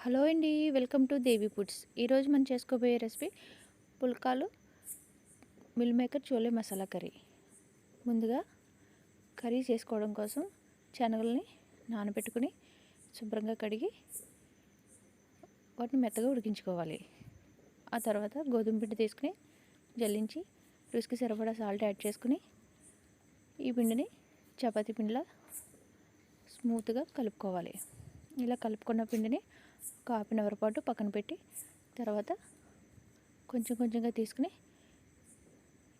Hello అండి, welcome to Devi foods. ఈరోజు మనం చేసుకోబోయే రెసిపీ పుల్కాలు meal maker chole masala curry. ముందుగా కర్రీ చేసుకోవడం కోసం శనగల్ని నానబెట్టుకుని శుభ్రంగా కడిగి వాటిని మెత్తగా ఉడికించుకోవాలి. ఆ తర్వాత గోధుమ పిండి తీసుకుని జల్లించి రుచికి సరిపడా సాల్ట్ యాడ్ చేసుకుని ఈ పిండిని చపాతీ పిండిలా స్మూత్గా కలుపుకోవాలి. ఇలా కలుపుకున్న పిండిని ఒక హాఫ్ అన్ అవర్ పాటు పక్కన పెట్టి తర్వాత కొంచెం కొంచెంగా తీసుకుని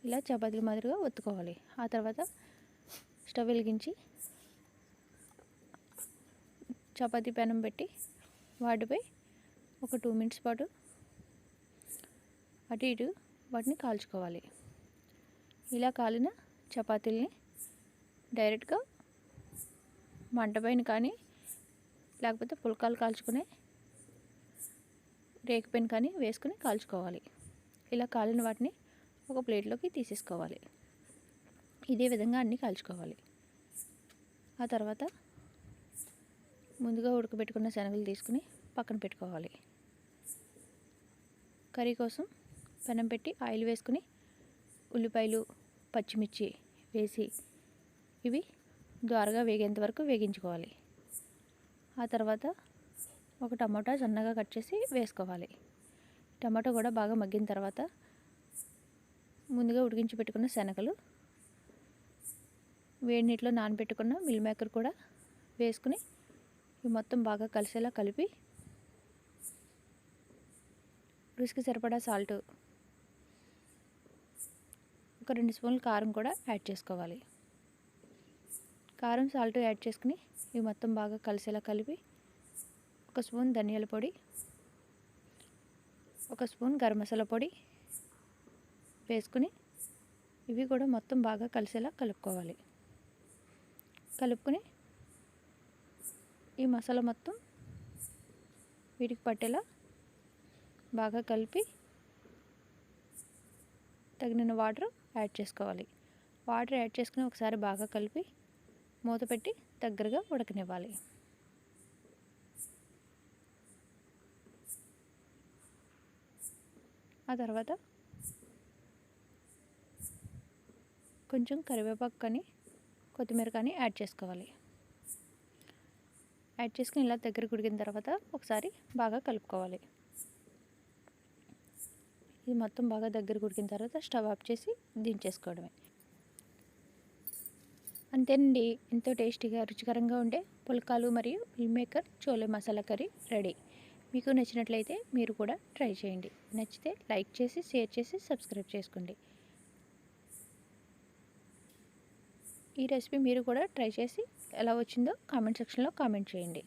ఇలా చపాతీల మాదిరిగా ఒత్తుకోవాలి. ఆ తర్వాత స్టవ్ వెలిగించి చపాతీ పెనం పెట్టి వాటిపై ఒక 2 మినిట్స్ పాటు అటు ఇటు వాటిని కాల్చుకోవాలి. ఇలా కాలిన చపాతీల్ని డైరెక్ట్గా మంట పైన కానీ లేకపోతే పుల్కాలు కాల్చుకునే రేకు పెన్ కానీ వేసుకుని కాల్చుకోవాలి. ఇలా కాలిన వాటిని ఒక ప్లేట్లోకి తీసేసుకోవాలి. ఇదే విధంగా అన్నీ కాల్చుకోవాలి. ఆ తర్వాత ముందుగా ఉడకబెట్టుకున్న శనగలు తీసుకుని పక్కన పెట్టుకోవాలి. కర్రీ కోసం పెనం పెట్టి ఆయిల్ వేసుకుని ఉల్లిపాయలు పచ్చిమిర్చి వేసి ఇవి ద్వారగా వేగేంత వరకు వేగించుకోవాలి. ఆ తర్వాత ఒక టమాటా సన్నగా కట్ చేసి వేసుకోవాలి. టమాటా కూడా బాగా మగ్గిన తర్వాత ముందుగా ఉడికించి పెట్టుకున్న శనగలు, వేడి నీటిలో నానబెట్టుకున్న మిల్ మేకర్ కూడా వేసుకుని ఇవి మొత్తం బాగా కలిసేలా కలిపి రుచికి సరిపడా సాల్ట్, ఒక 2 స్పూన్లు కారం కూడా యాడ్ చేసుకోవాలి. కారం సాల్ట్ యాడ్ చేసుకుని ఇవి మొత్తం బాగా కలిసేలా కలిపి 1 స్పూన్ ధనియాల పొడి, 1 స్పూన్ గరం మసాలా పొడి వేసుకుని ఇవి కూడా మొత్తం బాగా కలిసేలా కలుపుకోవాలి. కలుపుకొని ఈ మసాలా మొత్తం వీటికి పట్టేలా బాగా కలిపి తగిన వాటర్ యాడ్ చేసుకోవాలి. వాటర్ యాడ్ చేసుకుని ఒకసారి బాగా కలిపి మూత పెట్టి దగ్గరగా ఉడకనివ్వాలి. ఆ తర్వాత కొంచెం కరివేపాకు కానీ కొత్తిమీర కానీ యాడ్ చేసుకోవాలి. యాడ్ చేసుకుని ఇలా దగ్గరకు ఉడికిన తర్వాత ఒకసారి బాగా కలుపుకోవాలి. ఇది మొత్తం బాగా దగ్గరకు ఉడికిన తర్వాత స్టవ్ ఆఫ్ చేసి దించేసుకోవడమే. అంతేనండి, ఎంతో టేస్టీగా రుచికరంగా ఉండే పుల్కాలు మరియు meal maker chole masala curry ready. మీకు నచ్చినట్లయితే మీరు కూడా ట్రై చేయండి. నచ్చితే లైక్ చేసి షేర్ చేసి సబ్స్క్రైబ్ చేసుకోండి. ఈ రెసిపీ మీరు కూడా ట్రై చేసి ఎలా వచ్చిందో కామెంట్ సెక్షన్లో కామెంట్ చేయండి.